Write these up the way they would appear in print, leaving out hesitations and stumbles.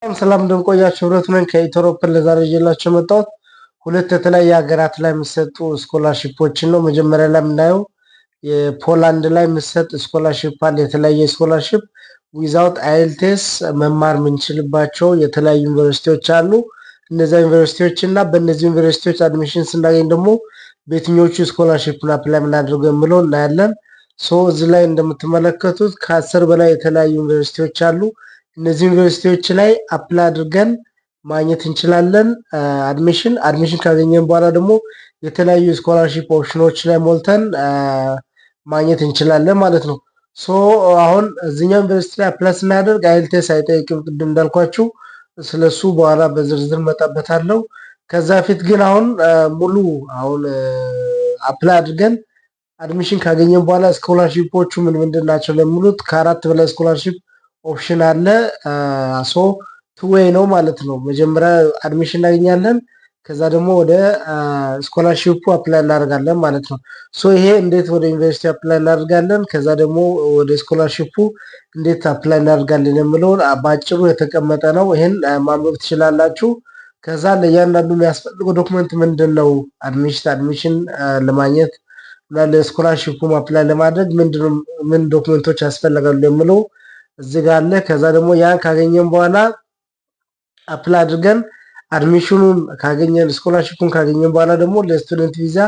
ሰላም እንደምቆያችሁ ህብረት ነኝ ከኢትዮጵያ ለዛሬ ይዤላችሁ መጣሁት ሁለት የተለያየ ሀገራት ላይ የሚሰጡ ስኮላርሺፖችን ነው። መጀመሪያ ላይ የምናየው የፖላንድ ላይ የሚሰጥ ስኮላርሺፕ አለ። የተለያየ ስኮላርሺፕ ዊዛውት አይኤልቲኤስ መማር የምንችልባቸው የተለያዩ ዩኒቨርሲቲዎች አሉ። እነዛ ዩኒቨርሲቲዎች እና በእነዚህ ዩኒቨርሲቲዎች አድሚሽን ስናገኝ ደግሞ በየትኞቹ ስኮላርሺፕን አፕላይ የምናደርገው የሚለው እናያለን። እዚህ ላይ እንደምትመለከቱት ከ10 በላይ የተለያዩ ዩኒቨርሲቲዎች አሉ። እነዚህ ዩኒቨርሲቲዎች ላይ አፕላይ አድርገን ማግኘት እንችላለን። አድሚሽን ካገኘን በኋላ ደግሞ የተለያዩ ስኮላርሺፕ ኦፕሽኖች ላይ ሞልተን ማግኘት እንችላለን ማለት ነው። አሁን እዚህኛው ዩኒቨርሲቲ ላይ አፕላይ ስናደርግ አይኤልቲኤስ አይጠይቅም ቅድም እንዳልኳችሁ፣ ስለሱ በኋላ በዝርዝር መጣበታለሁ። ከዛ ፊት ግን ሙሉ አፕላይ አድርገን አድሚሽን ካገኘን በኋላ ስኮላርሺፖቹ ምን ምንድን ናቸው ለሚሉት ከ4 በላይ ስኮላርሺፕ ኦፕሽን አለ። ቱ ዌይ ነው ማለት ነው። መጀመሪያ አድሚሽን እናገኛለን፣ ከዛ ደግሞ ወደ ስኮላርሺፑ አፕላይ እናደርጋለን ማለት ነው። ይሄ እንዴት ወደ ዩኒቨርሲቲ አፕላይ እናደርጋለን፣ ከዛ ደግሞ ወደ ስኮላርሺፑ እንዴት አፕላይ እናደርጋለን የሚለውን በአጭሩ የተቀመጠ ነው። ይሄን ማንበብ ትችላላችሁ። ከዛ ለእያንዳንዱ የሚያስፈልገው ዶክመንት ምንድን ነው፣ አድሚሽን ለማግኘት እና ለስኮላርሺፑ አፕላይ ለማድረግ ምን ዶክመንቶች ያስፈልጋሉ የሚለው እዚህ ጋር አለ። ከዛ ደግሞ ያን ካገኘን በኋላ አፕላይ አድርገን አድሚሽኑን ካገኘን ስኮላርሺፑን ካገኘን በኋላ ደግሞ ለስቱደንት ቪዛ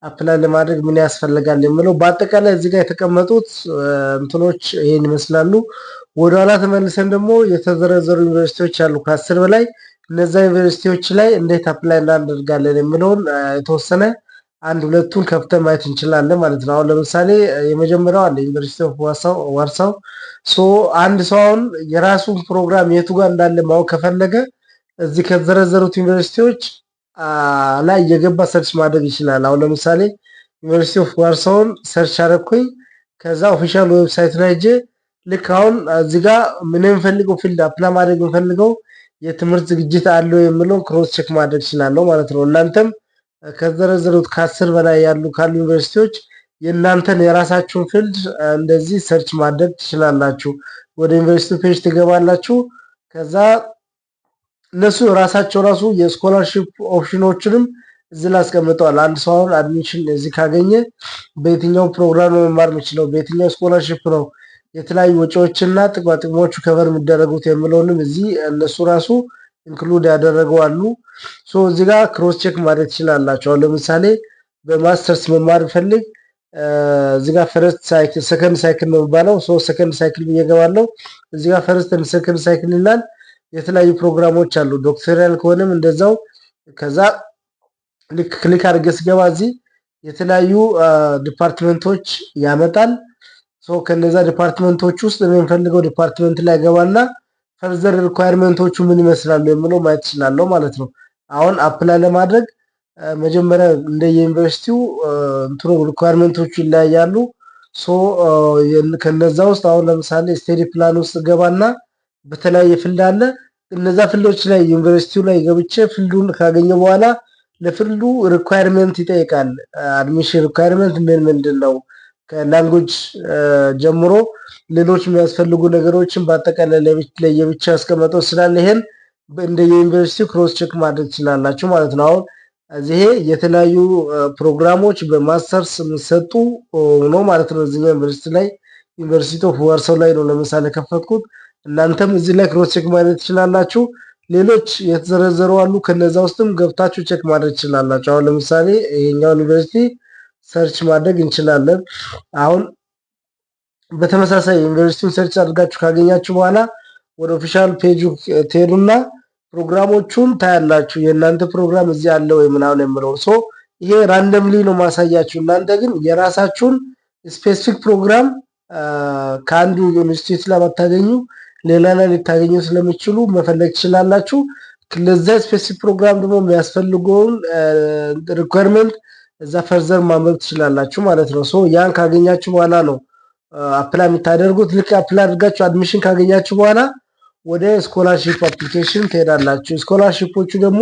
አፕላይ ለማድረግ ምን ያስፈልጋል የሚለው በአጠቃላይ እዚህ ጋር የተቀመጡት እንትኖች ይሄን ይመስላሉ። ወደ ኋላ ተመልሰን ደግሞ የተዘረዘሩ ዩኒቨርሲቲዎች አሉ ከ10 በላይ። እነዛ ዩኒቨርሲቲዎች ላይ እንዴት አፕላይ እናደርጋለን የሚለውን የተወሰነ አንድ ሁለቱን ከፍተን ማየት እንችላለን ማለት ነው። አሁን ለምሳሌ የመጀመሪያው አለ ዩኒቨርሲቲ ኦፍ ዋርሳው። አንድ ሰው አሁን የራሱን ፕሮግራም የቱ ጋር እንዳለ ማወቅ ከፈለገ እዚህ ከተዘረዘሩት ዩኒቨርሲቲዎች ላይ እየገባ ሰርች ማድረግ ይችላል። አሁን ለምሳሌ ዩኒቨርሲቲ ኦፍ ዋርሳውን ሰርች አደረኩኝ። ከዛ ኦፊሻል ዌብሳይት ላይ ሄጄ ልክ አሁን እዚህ ጋር ምን የምፈልገው ፊልድ አፕላይ ማድረግ የምፈልገው የትምህርት ዝግጅት አለው የሚለው ክሮስ ቼክ ማድረግ ይችላለሁ ማለት ነው። እናንተም ከዘረዘሩት ከ10 በላይ ካሉ ዩኒቨርሲቲዎች የእናንተን የራሳችሁን ፊልድ እንደዚህ ሰርች ማድረግ ትችላላችሁ። ወደ ዩኒቨርሲቲ ፔጅ ትገባላችሁ። ከዛ እነሱ ራሳቸው የስኮላርሺፕ ኦፕሽኖችንም እዚህ ላይ አስቀምጠዋል። አንድ ሰው አሁን አድሚሽን እዚህ ካገኘ በየትኛው ፕሮግራም ነው መማር የሚችለው፣ በየትኛው ስኮላርሺፕ ነው የተለያዩ ወጪዎችና ጥቅሞቹ ከቨር የሚደረጉት የሚለውንም እዚህ እነሱ ኢንክሉድ ያደረገው አሉ። እዚህ ጋር ክሮስ ቼክ ማድረግ ትችላላችሁ። ለምሳሌ በማስተርስ መማር ፈልግ እዚህ ጋር ፈርስት ሳይክል ሰከንድ ሳይክል ነው የሚባለው። ሰከንድ ሳይክል እየገባለው እዚህ ጋር ፈርስት እና ሰከንድ ሳይክል ይላል። የተለያዩ ፕሮግራሞች አሉ። ዶክተራል ከሆነም እንደዛው። ከዛ ክሊክ አድርጌ ስገባ እዚህ የተለያዩ ዲፓርትመንቶች ያመጣል። ከነዛ ዲፓርትመንቶች ውስጥ የምንፈልገው ዲፓርትመንት ላይ ገባና ፈርዘር ሪኳየርመንቶቹ ምን ይመስላሉ የሚለው ማየት ይችላለሁ ማለት ነው። አሁን አፕላይ ለማድረግ መጀመሪያ እንደ ዩኒቨርሲቲው ሪኳየርመንቶቹ ይለያያሉ። ከነዛ ውስጥ አሁን ለምሳሌ ስቴዲ ፕላን ውስጥ ገባና በተለያየ ፊልድ አለ። እነዛ ፊልዶች ላይ ዩኒቨርሲቲው ላይ ገብቼ ፊልዱን ካገኘ በኋላ ለፊልዱ ሪኳየርመንት ይጠይቃል። አድሚሽን ሪኳየርመንት ምንድን ነው ከላንጉጅ ጀምሮ ሌሎች የሚያስፈልጉ ነገሮችን በአጠቃላይ ለየብቻ ያስቀመጠው ስላለ ይሄን እንደ ዩኒቨርሲቲ ክሮስ ቼክ ማድረግ ትችላላችሁ ማለት ነው። አሁን እዚህ የተለያዩ ፕሮግራሞች በማስተርስ የሚሰጡ ነው ማለት ነው። እዚህ ዩኒቨርሲቲ ኦፍ ዋርሳው ላይ ነው ለምሳሌ ከፈትኩት። እናንተም እዚህ ላይ ክሮስ ቼክ ማድረግ ትችላላችሁ። ሌሎች የተዘረዘሩ አሉ። ከነዛ ውስጥም ገብታችሁ ቼክ ማድረግ ትችላላችሁ። አሁን ለምሳሌ ይሄኛው ዩኒቨርሲቲ ሰርች ማድረግ እንችላለን። አሁን በተመሳሳይ ዩኒቨርሲቲውን ሰርች አድርጋችሁ ካገኛችሁ በኋላ ወደ ኦፊሻል ፔጁ ትሄዱና ፕሮግራሞቹን ታያላችሁ። የእናንተ ፕሮግራም እዚህ አለ ወይ ምናምን የምለው ይሄ ራንደምሊ ነው ማሳያችሁ። እናንተ ግን የራሳችሁን ስፔሲፊክ ፕሮግራም ከአንዱ ኢንስቲትዩት ላይ ባታገኙ ሌላ ላይ ልታገኙ ስለሚችሉ መፈለግ ትችላላችሁ። ለዛ ስፔሲፊክ ፕሮግራም ደግሞ የሚያስፈልገውን ሪኳየርመንት እዛ ፈርዘር ማንበብ ትችላላችሁ ማለት ነው። ያን ካገኛችሁ በኋላ ነው አፕላይ የምታደርጉት። ልክ አፕላይ አድርጋችሁ አድሚሽን ካገኛችሁ በኋላ ወደ ስኮላርሺፕ አፕሊኬሽን ትሄዳላችሁ። ስኮላርሺፖቹ ደግሞ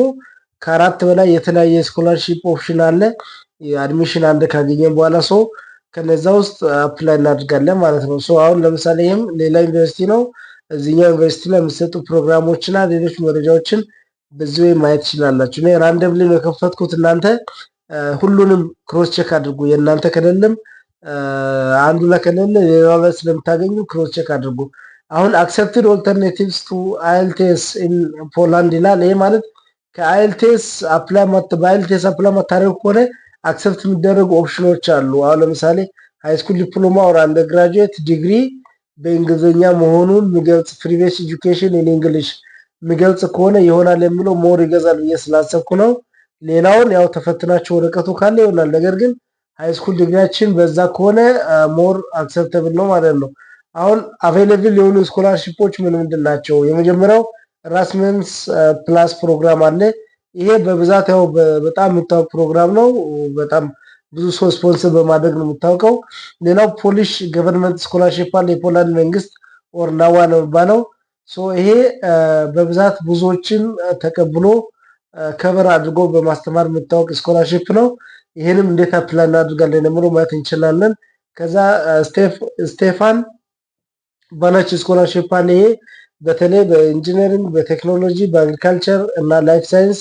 ከ4 በላይ የተለያየ ስኮላርሺፕ ኦፕሽን አለ። አድሚሽን አንድ ካገኘን በኋላ ከነዛ ውስጥ አፕላይ እናድርጋለን ማለት ነው። አሁን ለምሳሌ ይሄም ሌላ ዩኒቨርሲቲ ነው። እዚህኛው ዩኒቨርሲቲ ላይ የሚሰጡ ፕሮግራሞችና ሌሎች መረጃዎችን በዚህ ወይ ማየት ትችላላችሁ። እኔ ራንደምሊ ነው የከፈትኩት። እናንተ ሁሉንም ክሮስ ቼክ አድርጉ። የእናንተ ከሌለም አንዱ ላይ ከሌለ ሌላው ላይ ስለምታገኙ ክሮስ ቼክ አድርጉ። አሁን አክሰፕትድ ኦልተርኔቲቭስ ቱ አይኤልቲኤስ ኢን ፖላንድ ይላል። ይሄ ማለት ከአይኤልቲኤስ በአይኤልቲኤስ አፕላይ ማታደርጉ ከሆነ አክሰፕት የሚደረጉ ኦፕሽኖች አሉ። አሁን ለምሳሌ ሃይስኩል ዲፕሎማ ኦር አንደርግራጁዌት ዲግሪ በእንግሊዝኛ መሆኑን የሚገልጽ ፕሪቪየስ ኤጁኬሽን ኢን እንግሊሽ የሚገልጽ ከሆነ ይሆናል የሚለው ሞር ይገዛል ብዬ ስላሰብኩ ነው። ሌላውን ያው ተፈትናቸው ወረቀቱ ካለ ይሆናል። ነገር ግን ሃይስኩል ዲግሪያችን በዛ ከሆነ ሞር አክሰፕተብል ነው ማለት ነው። አሁን አቬይለብል የሆኑ ስኮላርሺፖች ምን ምንድን ናቸው? የመጀመሪያው ራስመንስ ፕላስ ፕሮግራም አለ። ይሄ በብዛት ያው በጣም የሚታወቅ ፕሮግራም ነው። በጣም ብዙ ሰው ስፖንሰር በማድረግ ነው የሚታወቀው። ሌላው ፖሊሽ ገቨርንመንት ስኮላርሺፕ አለ። የፖላንድ መንግስት ኦር ናዋ ነው የሚባለው። ይሄ በብዛት ብዙዎችን ተቀብሎ ከበር አድርጎ በማስተማር የሚታወቅ ስኮላርሺፕ ነው። ይሄንም እንዴት አፕላይ እናድርጋለን የሚለው ማየት እንችላለን። ከዛ ስቴፋን ባናች ስኮላርሺፕ አለ። ይሄ በተለይ በኢንጂነሪንግ፣ በቴክኖሎጂ፣ በአግሪካልቸር እና ላይፍ ሳይንስ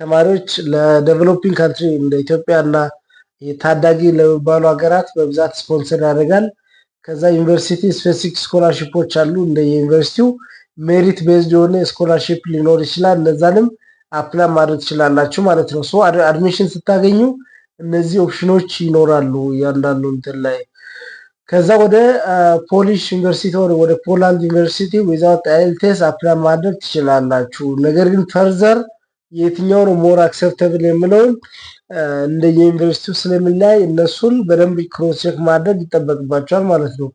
ተማሪዎች ለዴቨሎፒንግ ካንትሪ እንደ ኢትዮጵያ እና ታዳጊ ለሚባሉ ሀገራት በብዛት ስፖንሰር ያደርጋል። ከዛ ዩኒቨርሲቲ ስፔሲፊክ ስኮላርሺፖች አሉ። እንደ ዩኒቨርሲቲው ሜሪት ቤዝድ የሆነ ስኮላርሺፕ ሊኖር ይችላል። እነዛንም አፕላይ ማድረግ ትችላላችሁ ማለት ነው። አድሚሽን ስታገኙ እነዚህ ኦፕሽኖች ይኖራሉ እያንዳንዱ እንትን ላይ። ከዛ ወደ ፖሊሽ ዩኒቨርሲቲ ወደ ፖላንድ ዩኒቨርሲቲ ዊዛውት አይኤልቲኤስ አፕላይ ማድረግ ትችላላችሁ። ነገር ግን ፈርዘር የትኛው ነው ሞር አክሰፕተብል የሚለውን እንደ የዩኒቨርሲቲው ስለሚለያይ እነሱን በደንብ ክሮስ ቼክ ማድረግ ይጠበቅባቸዋል ማለት ነው።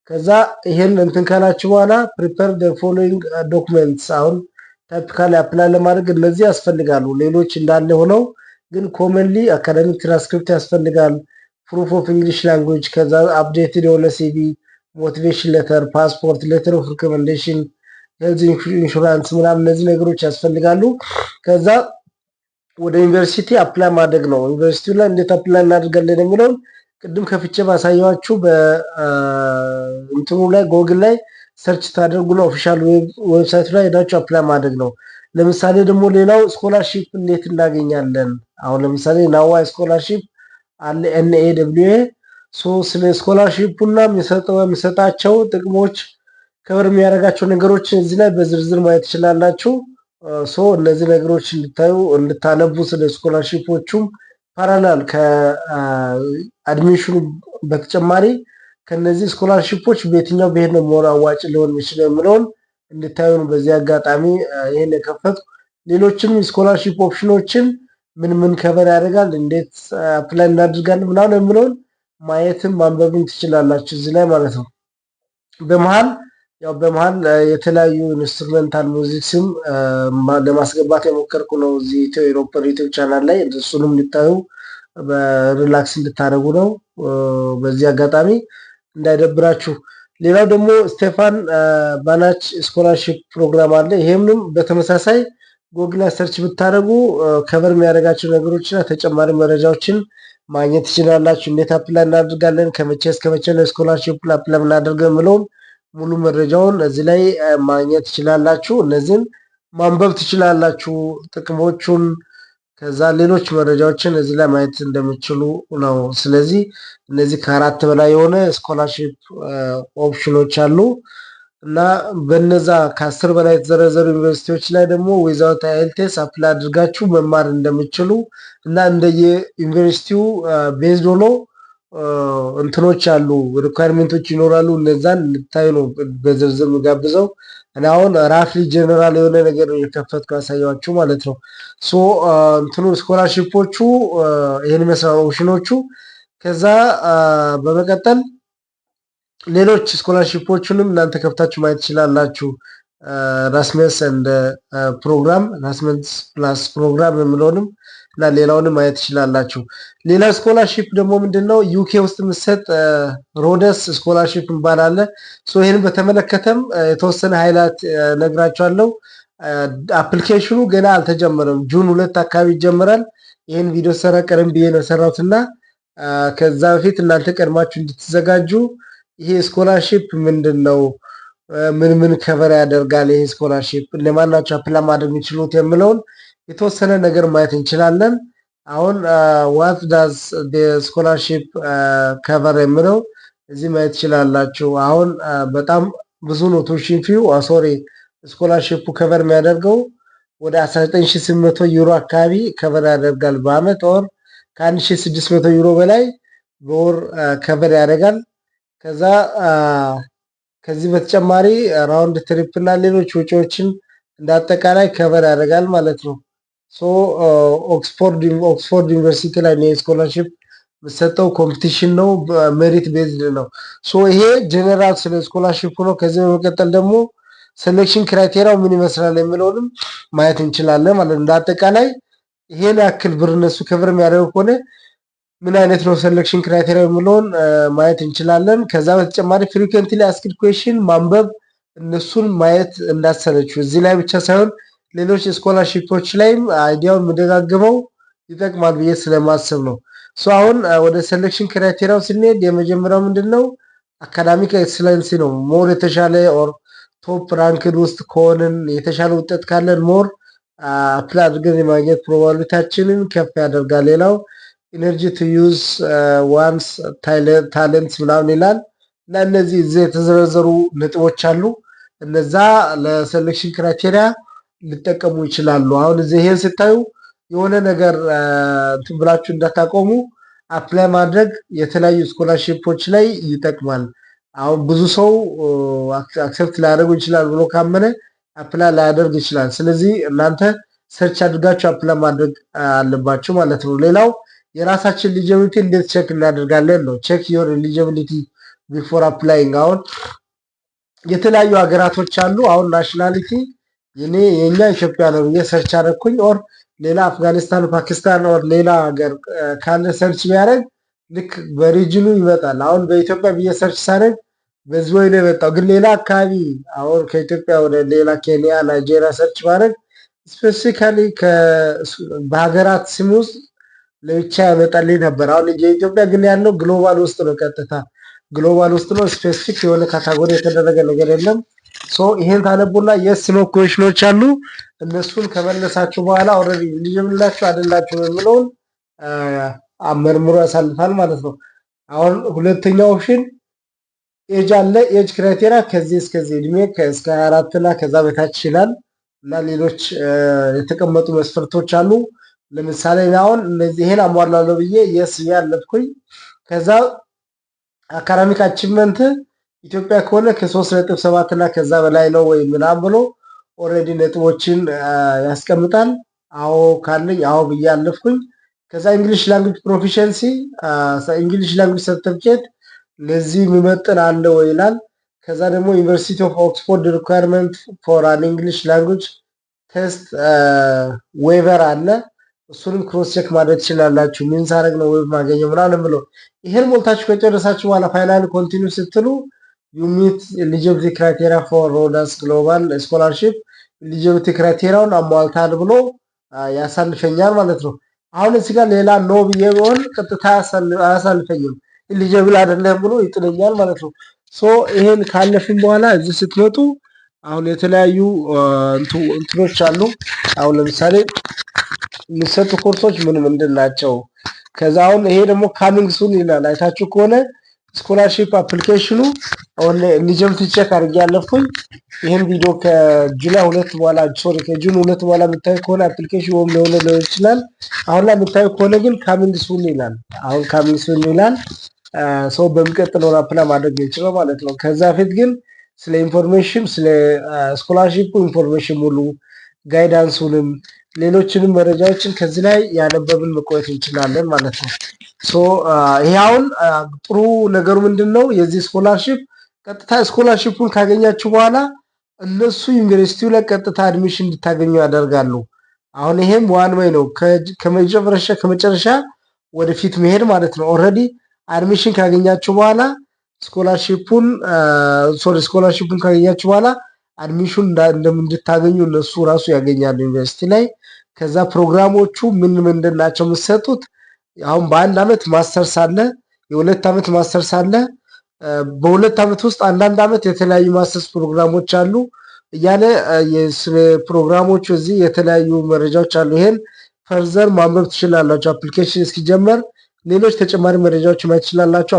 ከዛ ይሄን እንትን ካላችሁ በኋላ ፕሪፔር ዘ ፎሎዊንግ ዶክመንትስ። አሁን ታይፒካሊ አፕላይ ለማድረግ እነዚህ ያስፈልጋሉ። ሌሎች እንዳለ ሆነው ግን ኮመንሊ አካዳሚክ ትራንስክሪፕት ያስፈልጋል፣ ፕሩፍ ኦፍ እንግሊሽ ላንጉጅ፣ ከዛ አፕዴትድ የሆነ ሲቪ፣ ሞቲቬሽን ሌተር፣ ፓስፖርት፣ ሌተር ኦፍ ሪኮመንዴሽን፣ ሄልዝ ኢንሹራንስ ምናምን እነዚህ ነገሮች ያስፈልጋሉ። ከዛ ወደ ዩኒቨርሲቲ አፕላይ ማድረግ ነው። ዩኒቨርሲቲው ላይ እንዴት አፕላይ እናደርጋለን የሚለውን ቅድም ከፍቼ ባሳየዋችሁ በእንትኑ ላይ ጎግል ላይ ሰርች ታደርጉ ነው። ኦፊሻል ዌብሳይት ላይ ሄዳችሁ አፕላይ ማድረግ ነው። ለምሳሌ ደግሞ ሌላው ስኮላርሺፕ እንዴት እናገኛለን? አሁን ለምሳሌ ናዋ ስኮላርሺፕ አለ NAWA። ስለ ስኮላርሺፑና የሚሰጣቸው ጥቅሞች ከበር የሚያደርጋቸው ነገሮች እዚህ ላይ በዝርዝር ማየት ትችላላችሁ። እነዚህ ነገሮች እንድታነቡ ስለ ስኮላርሺፖቹም ፓራላል ከአድሚሽኑ በተጨማሪ ከነዚህ ስኮላርሺፖች በየትኛው ብሄድ ነው ሞር አዋጭ ሊሆን የሚችለው የሚለውን እንድታዩ ነው በዚህ አጋጣሚ ይሄን የከፈቱ። ሌሎችም ስኮላርሺፕ ኦፕሽኖችን ምን ምን ከበር ያደርጋል፣ እንዴት አፕላይ እናድርጋለን ምናምን የሚለውን ማየትም ማንበብም ትችላላችሁ እዚህ ላይ ማለት ነው። በመሃል የተለያዩ ኢንስትሩሜንታል ሙዚክስም ለማስገባት የሞከርኩ ነው እዚህ ኢትዮ ኤሮፐር ዩቲዩብ ቻናል ላይ። እሱንም እንድታዩ በሪላክስ እንድታደርጉ ነው በዚህ አጋጣሚ እንዳይደብራችሁ። ሌላው ደግሞ ስቴፋን ባናች ስኮላርሺፕ ፕሮግራም አለ። ይሄንም በተመሳሳይ ጎግል ሰርች ብታደርጉ ከቨር የሚያደርጋቸው ነገሮችና ተጨማሪ መረጃዎችን ማግኘት ትችላላችሁ። እንዴት አፕላይ እናደርጋለን፣ ከመቼ እስከ መቼ ነው ስኮላርሺፕ አፕላይ እናደርገው የሚለውን ሙሉ መረጃውን እዚህ ላይ ማግኘት ትችላላችሁ። እነዚህን ማንበብ ትችላላችሁ ጥቅሞቹን። ከዛ ሌሎች መረጃዎችን እዚህ ላይ ማየት እንደምችሉ ነው። ስለዚህ እነዚህ ከ4 በላይ የሆነ ስኮላርሺፕ ኦፕሽኖች አሉ እና በነዛ ከ10 በላይ የተዘረዘሩ ዩኒቨርሲቲዎች ላይ ደግሞ ዊዛውት አይኤልቲኤስ አፕላይ አድርጋችሁ መማር እንደምችሉ እና እንደየ ዩኒቨርሲቲው ቤዝድ ሆኖ እንትኖች አሉ ሪኳየርመንቶች ይኖራሉ። እነዛን እንድታዩ ነው በዝርዝር ጋብዘው። እና አሁን ራፍሊ ጀነራል የሆነ ነገር የከፈትኩ ያሳያችሁ ማለት ነው። እንትኑ ስኮላርሺፖቹ ይሄን ይመስላል ኦፕሽኖቹ። ከዛ በመቀጠል ሌሎች ስኮላርሺፖቹንም እናንተ ከፍታችሁ ማየት ትችላላችሁ። ራስመስ እንደ ፕሮግራም ራስመስ ፕላስ ፕሮግራም የሚለውንም እና ሌላውንም ማየት ትችላላችሁ። ሌላ ስኮላርሺፕ ደግሞ ምንድነው ዩኬ ውስጥ የምሰጥ ሮደስ ስኮላርሺፕ ይባላል። ይሄን በተመለከተም የተወሰነ ሃይላይት ነግራችኋለሁ። አፕሊኬሽኑ ገና አልተጀመረም። ጁን 2 አካባቢ ይጀምራል። ይሄን ቪዲዮ ሰራ ቀደም ብዬ ነው ሰራሁትና ከዛ በፊት እናንተ ቀድማችሁ እንድትዘጋጁ ይሄ ስኮላርሺፕ ምንድነው ምን ምን ከቨር ያደርጋል ይሄ ስኮላርሺፕ፣ እነማን ናቸው አፕላይ ማድረግ የሚችሉት የሚለውን የተወሰነ ነገር ማየት እንችላለን። አሁን ዋት ዳዝ ስኮላርሺፕ ከቨር የሚለው እዚህ ማየት ትችላላችሁ። አሁን በጣም ብዙ ነው ቱዊሽን ፊው ሶሪ ስኮላርሺፑ ከቨር የሚያደርገው ወደ 19800 ዩሮ አካባቢ ከቨር ያደርጋል በአመት ኦር ከ1600 ዩሮ በላይ በወር ከቨር ያደርጋል። ከዛ ከዚህ በተጨማሪ ራውንድ ትሪፕ እና ሌሎች ወጪዎችን እንዳጠቃላይ ከቨር ያደርጋል ማለት ነው። ሶ ኦክስፎርድ ዩኒቨርሲቲ ላይ ነው ስኮላርሺፕ የምሰጠው፣ ኮምፒቲሽን ነው፣ ሜሪት ቤዝድ ነው። ሶ ይሄ ጀነራል ስለ ስኮላርሺፕ ነው። ከዚህ በመቀጠል ደግሞ ሴሌክሽን ክራይቴሪያው ምን ይመስላል የሚለውንም ማየት እንችላለን ማለት ነው። እንዳጠቃላይ ይሄን ያክል ብር እነሱ ከቨር የሚያደርጉ ከሆነ ምን አይነት ነው ሴሌክሽን ክራይቴሪያ የሚለውን ማየት እንችላለን። ከዛ በተጨማሪ ፍሪኩዌንትሊ አስክድ ኩዌሽን ማንበብ እነሱን ማየት እንዳሰለችው እዚህ ላይ ብቻ ሳይሆን ሌሎች ስኮላርሺፖች ላይም አይዲያውን የምደጋግመው ይጠቅማል ብዬ ስለማስብ ነው። ሶ አሁን ወደ ሴሌክሽን ክራይቴሪያው ስንሄድ የመጀመሪያው ምንድነው አካዳሚክ ኤክሰለንሲ ነው። ሞር የተሻለ ኦር ቶፕ ራንክድ ውስጥ ከሆንን የተሻለ ውጤት ካለን ሞር አፕላይ አድርገን የማግኘት ፕሮባቢሊቲያችንን ከፍ ያደርጋል። ሌላው ኢነርጂ ቱ ዩዝ ዋንስ ታለንት ምናምን ይላል እና እነዚህ እዚህ የተዘረዘሩ ነጥቦች አሉ። እነዛ ለሴሌክሽን ክራይቴሪያ ሊጠቀሙ ይችላሉ። አሁን እዚህ ይሄን ስታዩ የሆነ ነገር እንትን ብላችሁ እንዳታቆሙ፣ አፕላይ ማድረግ የተለያዩ ስኮላርሺፖች ላይ ይጠቅማል። አሁን ብዙ ሰው አክሰፕት ላያደርጉ ይችላል ብሎ ካመነ አፕላይ ላያደርግ ይችላል። ስለዚህ እናንተ ሰርች አድርጋችሁ አፕላይ ማድረግ አለባችሁ ማለት ነው። ሌላው የራሳችን ኤሊጂቢሊቲ እንዴት ቼክ እናደርጋለን ነው። ቼክ ዮር ኤሊጂቢሊቲ ቢፎር አፕላይንግ። አሁን የተለያዩ ሀገራቶች አሉ። አሁን ናሽናሊቲ የኛ ኢትዮጵያ ነው ብዬ ሰርች አደረኩኝ። ኦር ሌላ አፍጋኒስታን፣ ፓኪስታን ኦር ሌላ ሀገር ካለ ሰርች ቢያደርግ ልክ በሪጅኑ ይመጣል። አሁን በኢትዮጵያ ብዬ ሰርች ሳደርግ በዚህ ወይ ነው የመጣው። ግን ሌላ አካባቢ አሁን ከኢትዮጵያ ወደ ሌላ ኬንያ፣ ናይጄሪያ ሰርች ማድረግ ስፔሲፊካሊ በሀገራት ስም ውስጥ ለብቻ ያመጣልኝ ነበር። አሁን የኢትዮጵያ ግን ያለው ግሎባል ውስጥ ነው፣ ቀጥታ ግሎባል ውስጥ ነው። ስፔሲፊክ የሆነ ካታጎሪ የተደረገ ነገር የለም። ሶ ይሄን ታነቡና የስ ኖ ኩዌሽኖች አሉ። እነሱን ከመለሳችሁ በኋላ ኦልሬዲ ልጅምላችሁ አይደላችሁ የሚለውን አመርምሮ ያሳልፋል ማለት ነው። አሁን ሁለተኛው ኦፕሽን ኤጅ አለ። ኤጅ ክራይቴሪያ ከዚህ እስከዚህ እድሜ እስከ 24 እና ከዛ በታች ይችላል እና ሌሎች የተቀመጡ መስፈርቶች አሉ። ለምሳሌ አሁን እነዚህ ይሄን አሟላለሁ ብዬ የስ ያለፍኩኝ። ከዛ አካዳሚክ አቺቭመንት ኢትዮጵያ ከሆነ ከ3.7 እና ከዛ በላይ ነው ወይ ምናምን ብሎ ኦልሬዲ ነጥቦችን ያስቀምጣል። አዎ ካለኝ አዎ ብዬ አለፍኩኝ። ከዛ እንግሊሽ ላንጉጅ ፕሮፊሸንሲ እንግሊሽ ላንጉጅ ሰርቲፊኬት ለዚህ የሚመጥን አለ ወይ ይላል። ከዛ ደግሞ ዩኒቨርሲቲ ኦፍ ኦክስፎርድ ሪኳየርመንት ፎር አን እንግሊሽ ላንጉጅ ቴስት ዌቨር አለ። እሱንም ክሮስ ቼክ ማድረግ ትችላላችሁ። ምን ሳረግ ነው ዌብ ማገኘው ምናምን ብሎ ይሄን ሞልታችሁ ከጨረሳችሁ በኋላ ፋይናል ኮንቲኒው ስትሉ ዩ ሚት ኤሊጂቢሊቲ ክራይቴሪያ ፎር ሮዳስ ግሎባል ስኮላርሺፕ ኤሊጂቢሊቲ ክራይቴሪያውን አሟልታል ብሎ ያሳልፈኛል ማለት ነው። አሁን እዚህ ጋር ሌላ ኖ ብዬ ቢሆን ቀጥታ አያሳልፈኝም፣ ኤሊጂብል አይደለም ብሎ ይጥለኛል ማለት ነው። ሶ ይሄን ካለፍን በኋላ እዚህ ስትመጡ አሁን የተለያዩ እንትኖች አሉ። አሁን ለምሳሌ የሚሰጡ ኮርሶች ምን ምንድን ናቸው? ከዛ አሁን ይሄ ደግሞ ካሚንግ ሱን ይላል። አይታችሁ ከሆነ ስኮላርሺፕ አፕሊኬሽኑ አሁን ኤሊጂቢሊቲ ቼክ አድርጌ ያለፍኩኝ። ይሄን ቪዲዮ ከጁላይ 2 በኋላ ከጁን 2 በኋላ የምታዩ ከሆነ አፕሊኬሽኑ ወም ሊሆን ይችላል። አሁን ላይ የምታዩ ከሆነ ግን ካሚንግ ሱን ይላል። አሁን ካሚንግ ሱን ይላል። ሰው በሚቀጥለው አፕላይ ማድረግ ይችላል ማለት ነው። ከዛ ፊት ግን ስለ ኢንፎርሜሽን ስለ ስኮላርሺፕ ኢንፎርሜሽን ሙሉ ጋይዳንሱንም ሌሎችንም መረጃዎችን ከዚህ ላይ ያነበብን መቆየት እንችላለን ማለት ነው። ሶ ይሄ አሁን ጥሩ ነገሩ ምንድነው? የዚህ ስኮላርሺፕ ቀጥታ ስኮላርሺፑን ካገኛችሁ በኋላ እነሱ ዩኒቨርሲቲው ላይ ቀጥታ አድሚሽን እንድታገኙ ያደርጋሉ። አሁን ይሄም ዋን ወይ ነው፣ ከመጨረሻ ወደፊት መሄድ ማለት ነው። ኦልሬዲ አድሚሽን ካገኛችሁ በኋላ ስኮላርሺፑን ካገኛችሁ በኋላ አድሚሽን እንድታገኙ እነሱ ራሱ ያገኛሉ ዩኒቨርሲቲ ላይ። ከዛ ፕሮግራሞቹ ምን ምንድን ናቸው የምትሰጡት? አሁን በአንድ አመት ማስተርስ አለ፣ የሁለት አመት ማስተርስ አለ፣ በሁለት ዓመት ውስጥ አንዳንድ ዓመት የተለያዩ ማስተርስ ፕሮግራሞች አሉ እያለ ስለ ፕሮግራሞቹ እዚህ የተለያዩ መረጃዎች አሉ። ይሄን ፈርዘር ማንበብ ትችላላችሁ። አፕሊኬሽን እስኪጀመር ሌሎች ተጨማሪ መረጃዎች ማየት ትችላላችሁ።